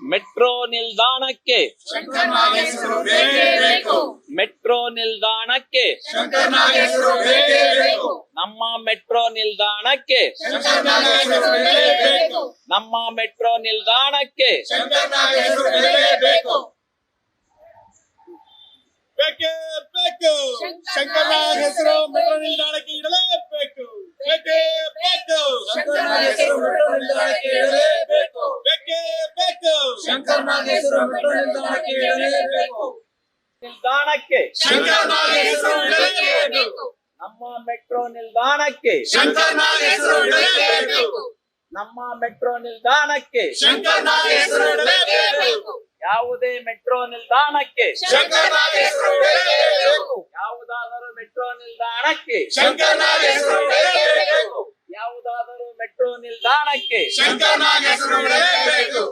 Metro ನಿಲ್ದಾಣಕ್ಕೆ ಶಂಕರ್ನಾಗ್ ಹೆಸರು ಬೇಕೇ ಬೇಕು. ಮೆಟ್ರೋ ನಿಲ್ದಾಣಕ್ಕೆ ಶಂಕರ್ನಾಗ್ ಹೆಸರು ಬೇಕೇ ಬೇಕು. ನಮ್ಮ ಮೆಟ್ರೋ ನಿಲ್ದಾಣಕ್ಕೆ ಶಂಕರ್ನಾಗ್ ಹೆಸರು ಬೇಕೇ ಬೇಕು. ನಮ್ಮ ಮೆಟ್ರೋ ನಿಲ್ದಾಣಕ್ಕೆ ಶಂಕರ್ನಾಗ್ ಹೆಸರು ಬೇಕೇ ಬೇಕು. ಬೇಕೇ ಬೇಕು. ಶಂಕರ್ನಾಗ್ ಹೆಸರು ಮೆಟ್ರೋ ನಿಲ್ದಾಣಕ್ಕೆ ಇಡಲೇಬೇಕು. ಬೇಕೇ ಬೇಕು. ಶಂಕರ್ನಾಗ್ ಹೆಸರು ಮೆಟ್ರೋ ನಿಲ್ದಾಣಕ್ಕೆ ಇಡಲೇಬೇಕು. ಬೇಕೇ ಬೇಕು. ಶಂಕರ್ನಾಗ್ ಹೆಸರು ಮೆಟ್ರೋ ನಿಲ್ದಾಣಕ್ಕೆ ಇಡಲೇಬೇಕು. ನಿಲ್ದಾಣಕ್ಕೆ ಶಂಕರ್ನಾಗ್ ಹೆಸರು ಇಡಲೇಬೇಕು. ನಮ್ಮ ಮೆಟ್ರೋ ನಿಲ್ದಾಣಕ್ಕೆ ಶಂಕರ್ನಾಗ್ ಹೆಸರು ಇಡಲೇಬೇಕು. ನಮ್ಮ ಮೆಟ್ರೋ ನಿಲ್ದಾಣಕ್ಕೆ ಶಂಕರ್ನಾಗ್ ಹೆಸರು ಇಡಲೇಬೇಕು. ಯಾವುದೇ ಮೆಟ್ರೋ ನಿಲ್ದಾಣಕ್ಕೆ ಶಂಕರ್ನಾಗ್ ಹೆಸರು ಇಡಲೇಬೇಕು. ಯಾವುದಾದರೂ ಮೆಟ್ರೋ ನಿಲ್ದಾಣಕ್ಕೆ ಶಂಕರ್ನಾಗ್ ಹೆಸರು ಇಡಲೇಬೇಕು. ಯಾವುದಾದರೂ ಮೆಟ್ರೋ ನಿಲ್ದಾಣಕ್ಕೆ ಶಂಕರ್ನಾಗ್ ಹೆಸರು ಇಡಲೇಬೇಕು.